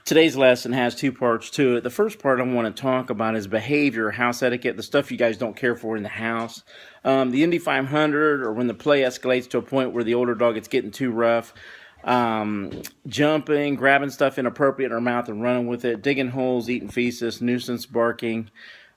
Today's lesson has two parts to it. The first part I want to talk about is behavior, house etiquette, the stuff you guys don't care for in the house. The Indy 500, or when the play escalates to a point where the older dog is getting too rough, jumping, grabbing stuff inappropriate in her mouth and running with it, digging holes, eating feces, nuisance barking,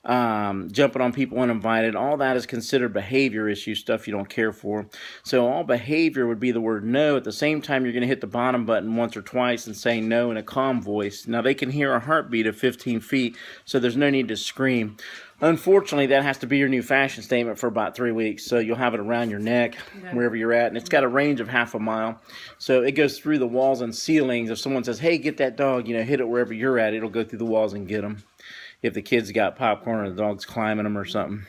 jumping on people uninvited, all that is considered behavior issue, stuff you don't care for. So all behavior would be the word no. At the same time, you're going to hit the bottom button once or twice and say no in a calm voice. Now, they can hear a heartbeat of 15 feet, so there's no need to scream. Unfortunately, that has to be your new fashion statement for about 3 weeks. So you'll have it around your neck, wherever you're at. And it's got a range of half a mile. So it goes through the walls and ceilings. If someone says, hey, get that dog, hit it wherever you're at, it'll go through the walls and get them. If the kids got popcorn or the dog's climbing them or something.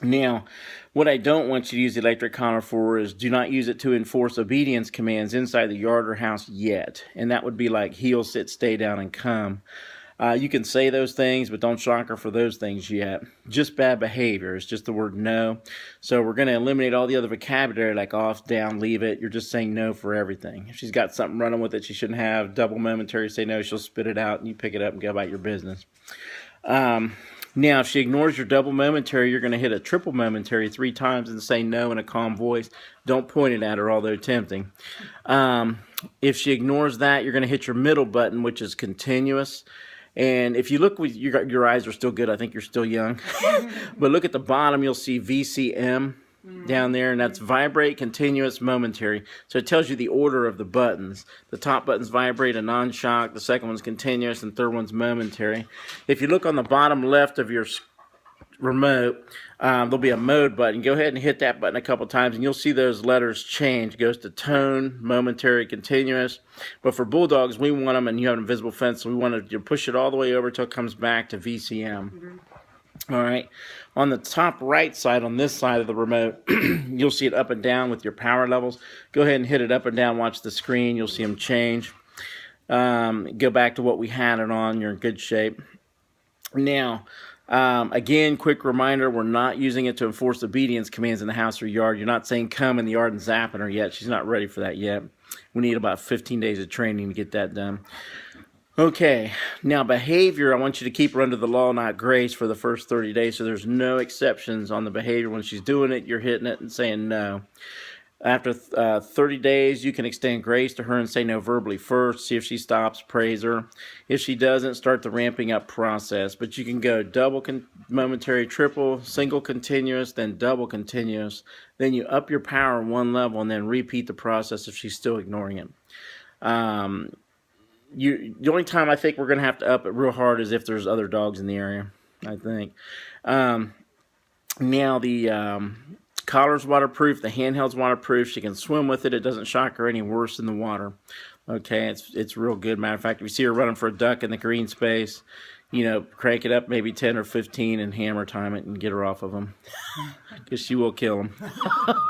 Now, what I don't want you to use the electric collar for is do not use it to enforce obedience commands inside the yard or house yet. And that would be like heel, sit, stay down, and come. You can say those things, but don't shock her for those things yet. Just bad behavior. It's just the word no. So we're going to eliminate all the other vocabulary like off, down, leave it. You're just saying no for everything. If she's got something running with it she shouldn't have, double momentary, say no, she'll spit it out, and you pick it up and go about your business. Now, if she ignores your double momentary, you're going to hit a triple momentary 3 times and say no in a calm voice. Don't point it at her, although tempting. If she ignores that, you're going to hit your middle button, which is continuous. And if you look, with your eyes are still good. I think you're still young. But look at the bottom, you'll see VCM down there, and that's vibrate, continuous, momentary. So it tells you the order of the buttons. The top button's vibrate, a non-shock. The second one's continuous, and third one's momentary. If you look on the bottom left of your remote, there'll be a mode button. Go ahead and hit that button a couple times, and you'll see those letters change. It goes to tone, momentary, continuous. But for bulldogs, we want them, and you have an invisible fence, so we want to push it all the way over until it comes back to VCM. All right. On the top right side, on this side of the remote, you'll see it up and down with your power levels. Go ahead and hit it up and down. Watch the screen. You'll see them change. Go back to what we had it on. You're in good shape. Now, again, quick reminder, we're not using it to enforce obedience commands in the house or yard. You're not saying come in the yard and zapping her yet. She's not ready for that yet. We need about 15 days of training to get that done. Okay, now behavior, I want you to keep her under the law, not grace, for the first 30 days. So there's no exceptions on the behavior. When she's doing it, you're hitting it and saying no. After 30 days, you can extend grace to her and say no verbally first. See if she stops, praise her. If she doesn't, start the ramping up process. But you can go double momentary, triple, single continuous, then double continuous. Then you up your power one level and then repeat the process if she's still ignoring it. The only time I think we're going to have to up it real hard is if there's other dogs in the area, I think. Now the collar's waterproof, the handheld's waterproof. She can swim with it. It doesn't shock her any worse in the water. Okay, it's real good. Matter of fact, if you see her running for a duck in the green space, crank it up maybe 10 or 15 and hammer time it and get her off of them. Because she will kill them.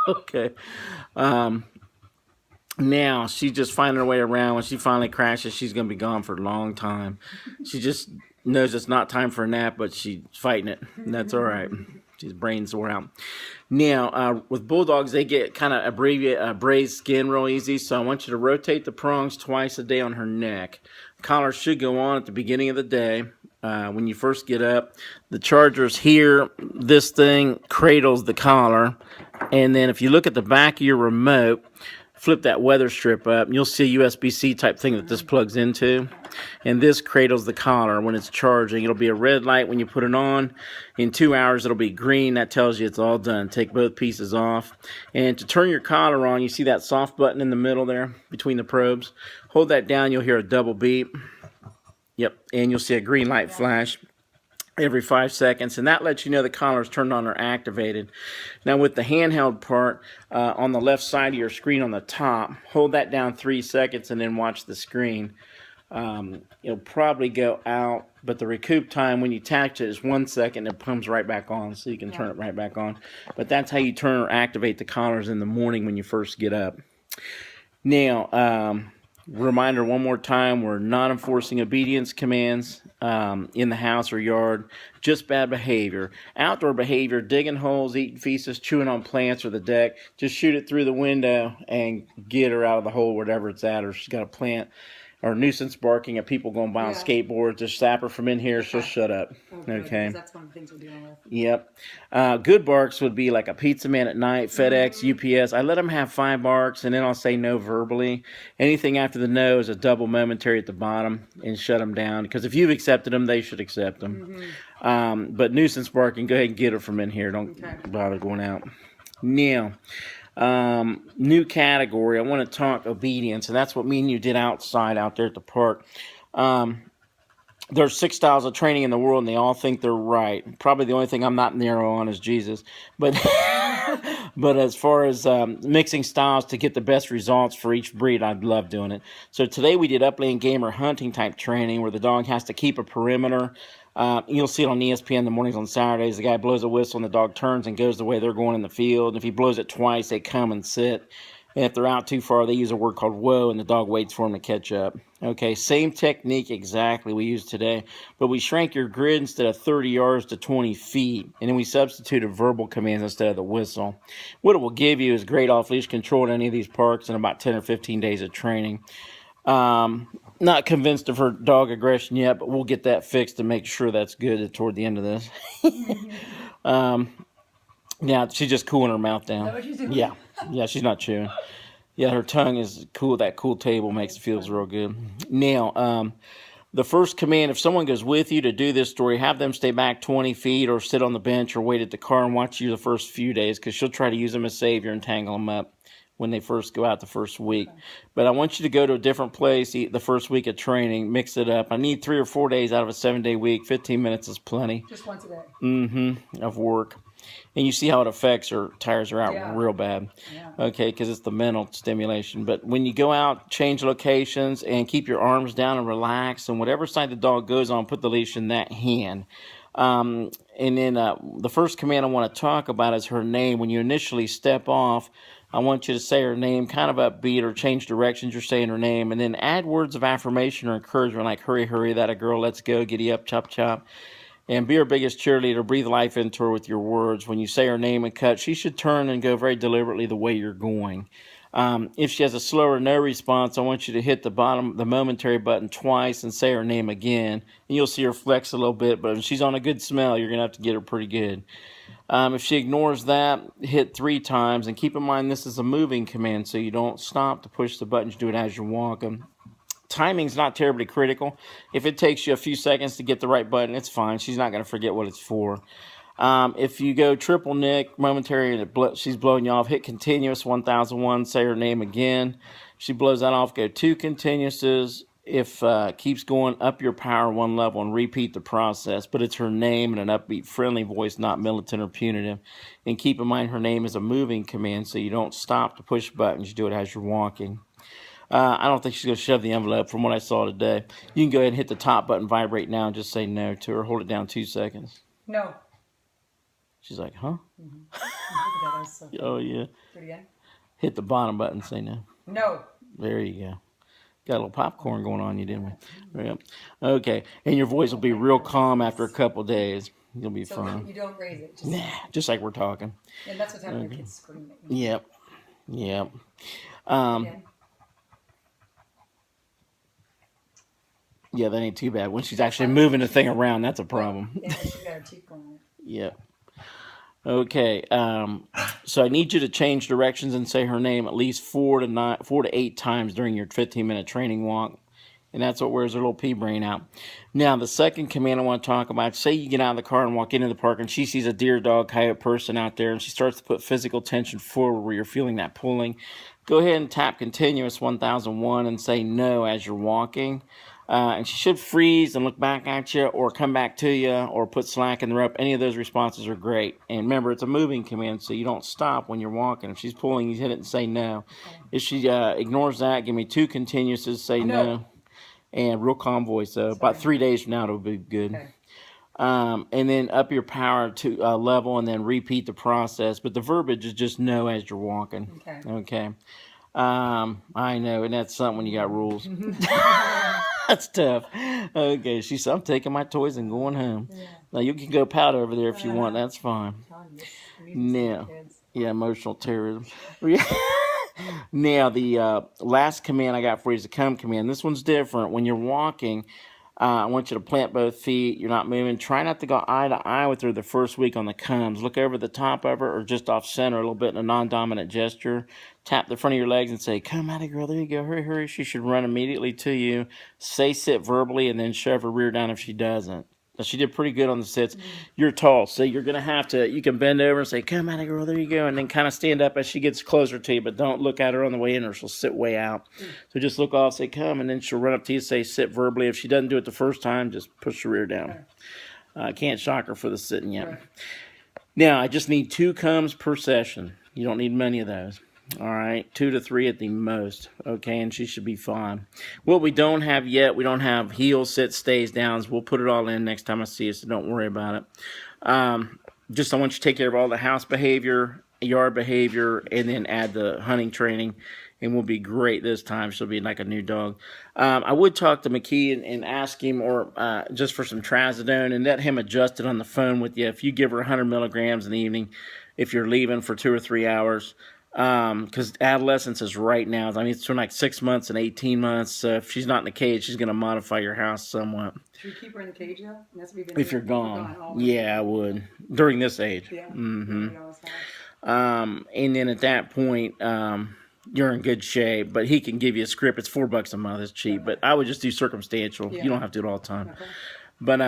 Okay. Now, she's just finding her way around. When she finally crashes, she's going to be gone for a long time. She just knows it's not time for a nap, but she's fighting it. And that's all right. She's brain sore out. Now, with bulldogs, they get kind of braised skin real easy, so I want you to rotate the prongs twice a day on her neck. Collar should go on at the beginning of the day. When you first get up, the charger's here. This thing cradles the collar. And then if you look at the back of your remote, flip that weather strip up, and you'll see a USB-C type thing that this plugs into. And this cradles the collar when it's charging. It'll be a red light when you put it on. In 2 hours, it'll be green. That tells you it's all done. Take both pieces off. And to turn your collar on, you see that soft button in the middle there between the probes. Hold that down, you'll hear a double beep. Yep, and you'll see a green light flash every 5 seconds, and that lets you know the collar is turned on or activated. Now with the handheld part, on the left side of your screen on the top, hold that down 3 seconds and then watch the screen. It'll probably go out, but the recoup time when you attach it is 1 second. It comes right back on, so you can turn it right back on. But that's how you turn or activate the collars in the morning when you first get up. Now, reminder one more time, we're not enforcing obedience commands in the house or yard, just bad behavior. Outdoor behavior, digging holes, eating feces, chewing on plants or the deck, just shoot it through the window and get her out of the hole wherever it's at, or she's got a plant. or nuisance barking at people going by on skateboards. Just slap her from in here, she'll shut up. Okay. That's one of the things we're dealing with. Yep. Good barks would be like a pizza man at night, FedEx, UPS. I let them have 5 barks, and then I'll say no verbally. Anything after the no is a double momentary at the bottom, and shut them down. Because if you've accepted them, they should accept them. But nuisance barking, go ahead and get her from in here. Don't bother going out. Now, new category. I want to talk obedience, and that's what me and you did outside out there at the park. There's 6 styles of training in the world, and they all think they're right. Probably the only thing I'm not narrow on is Jesus. But but as far as mixing styles to get the best results for each breed, I love doing it. So today we did upland game or hunting type training where the dog has to keep a perimeter. You'll see it on ESPN in the mornings on Saturdays. The guy blows a whistle, and the dog turns and goes the way they're going in the field. If he blows it twice, they come and sit. And if they're out too far, they use a word called whoa, and the dog waits for them to catch up. Okay, same technique exactly we used today, but we shrank your grid instead of 30 yards to 20 feet, and then we substituted verbal commands instead of the whistle. What it will give you is great off-leash control in any of these parks in about 10 or 15 days of training. Not convinced of her dog aggression yet, but we'll get that fixed to make sure that's good toward the end of this. Yeah, she's just cooling her mouth down. Is that what she's doing? Yeah, she's not chewing. Yeah, her tongue is cool. That cool table makes it feels real good. Now, the first command, if someone goes with you to do this story, have them stay back 20 feet or sit on the bench or wait at the car and watch you the first few days, because she'll try to use them as savior and tangle them up when they first go out the first week. But I want you to go to a different place the first week of training, mix it up. I need 3 or 4 days out of a 7-day week. 15 minutes is plenty. Just once a day. Of work. And you see how it affects her, tires her out real bad. Okay, because it's the mental stimulation. But when you go out, change locations and keep your arms down and relax. And whatever side the dog goes on, put the leash in that hand. And then the first command I want to talk about is her name. When you initially step off, I want you to say her name kind of upbeat or change directions. You're saying her name. And then add words of affirmation or encouragement like hurry, hurry, that a girl, let's go, giddy up, chop, chop. And be her biggest cheerleader. Breathe life into her with your words. When you say her name and cut, she should turn and go very deliberately the way you're going. If she has a slow or no response, I want you to hit the momentary button twice and say her name again. And you'll see her flex a little bit, but if she's on a good smell, you're going to have to get her pretty good. If she ignores that, hit 3 times. And keep in mind, this is a moving command, so you don't stop to push the buttons. Do it as you're walking. Timing's not terribly critical. If it takes you a few seconds to get the right button, it's fine. She's not going to forget what it's for. If you go triple nick, momentary, and she's blowing you off, hit continuous 1001, say her name again. She blows that off, go 2 continuouses. If keeps going, up your power 1 level and repeat the process. But it's her name in an upbeat, friendly voice, not militant or punitive. And keep in mind, her name is a moving command, so you don't stop to push buttons. You do it as you're walking. I don't think she's going to shove the envelope from what I saw today. You can go ahead and hit the top button, vibrate now, and just say no to her. Hold it down 2 seconds. No. She's like, huh? So oh, yeah. Do it again. Hit the bottom button, say no. No. There you go. Got a little popcorn going on you, didn't we? Yep. Okay. And your voice will be real calm after a couple days. You'll be fine. You don't raise it. Just like we're talking. And that's what's happening. Kids screaming. Yep. Yeah, that ain't too bad. When she's actually moving the thing around, that's a problem. Yeah, she's got her teeth going on. Yep. Okay. So I need you to change directions and say her name at least 4 to 8 times during your 15-minute training walk. And that's what wears her little pea brain out. Now, the second command I want to talk about, say you get out of the car and walk into the park and she sees a deer, dog, coyote person out there and she starts to put physical tension forward where you're feeling that pulling. Go ahead and tap continuous 1001 and say no as you're walking. And she should freeze and look back at you or come back to you or put slack in the rope. Any of those responses are great. And remember, it's a moving command, so you don't stop when you're walking. If she's pulling, you hit it and say no. If she ignores that, give me 2 continuouses, say no. And real calm voice. About 3 days from now, it'll be good. Okay. And then up your power to level and then repeat the process. But the verbiage is just no as you're walking. Okay. I know, and that's something when you got rules. That's tough. Okay, she said, I'm taking my toys and going home. Yeah. Now, you can go powder over there if you want. That's fine. Now, yeah, emotional terrorism. Now, the last command I got for you is the come command. This one's different. When you're walking, I want you to plant both feet. You're not moving. Try not to go eye to eye with her the first week on the comes. Look over the top of her or just off center a little bit in a non-dominant gesture. Tap the front of your legs and say, come at it, girl. There you go. Hurry, hurry. She should run immediately to you. Say sit verbally and then shove her rear down if she doesn't. Now, she did pretty good on the sits. You're tall, so you're going to have to, you can bend over and say, come at it, girl, there you go, and then kind of stand up as she gets closer to you, but don't look at her on the way in or she'll sit way out. So just look off, say, come, and then she'll run up to you, say, sit verbally. If she doesn't do it the first time, just push the rear down. Can't shock her for the sitting yet. Right. Now, I just need 2 comes per session. You don't need many of those. All right, 2 to 3 at the most. Okay, and she should be fine. What we don't have yet, we don't have heels, sit, stays, downs. We'll put it all in next time I see you, so don't worry about it. Just I want you to take care of all the house behavior, yard behavior, and then add the hunting training, and we'll be great this time. She'll be like a new dog. I would talk to McKee and ask him, or just for some trazodone, and let him adjust it on the phone with you. If you give her 100 milligrams in the evening, if you're leaving for 2 or 3 hours, because adolescence is right now. I mean, it's between like 6 months and 18 months. So if she's not in the cage, she's going to modify your house somewhat. Should we keep her in the cage though? And that's what we've been If doing. you're gone, always. yeah, I would during this age. Yeah. Mm-hmm. We always have. And then at that point, you're in good shape. But he can give you a script. It's $4 a month. It's cheap. But I would just do circumstantial. Yeah. You don't have to do it all the time. Okay. But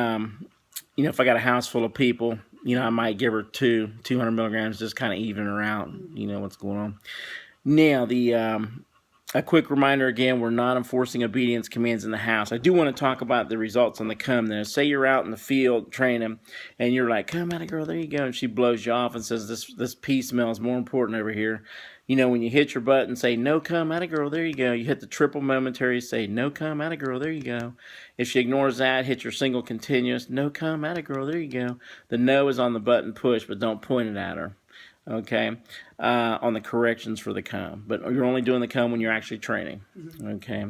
you know, if I got a house full of people, you know, I might give her 200 milligrams, just kind of even her out. You know what's going on. Now, a quick reminder again, we're not enforcing obedience commands in the house. I do want to talk about the results on the come though. Say you're out in the field training and you're like, come at it, girl, there you go. And she blows you off and says, this pee smell is more important over here. You know, when you hit your butt and say, no, come at it, girl, there you go. You hit the triple momentary, say, no, come at it, girl, there you go. If she ignores that, hit your single continuous, no, come at it, girl, there you go. The no is on the button push, but don't point it at her. Okay, on the corrections for the come. But you're only doing the come when you're actually training. Okay.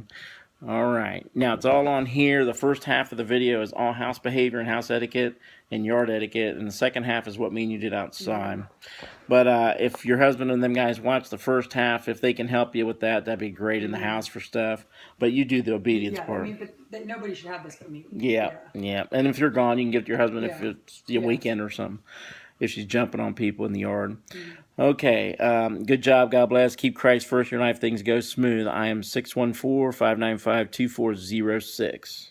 All right. Now, it's all on here. The first half of the video is all house behavior and house etiquette and yard etiquette. And the second half is what me and you did outside. But if your husband and them guys watch the first half, if they can help you with that, that'd be great in the house for stuff. But you do the obedience Yeah, part. I mean, but nobody should have this but me. Yeah. And if you're gone, you can give it to your husband if Yeah. it's your weekend or something. If she's jumping on people in the yard. Okay, good job. God bless. Keep Christ first in your life. Things go smooth. I am 614-595-2406.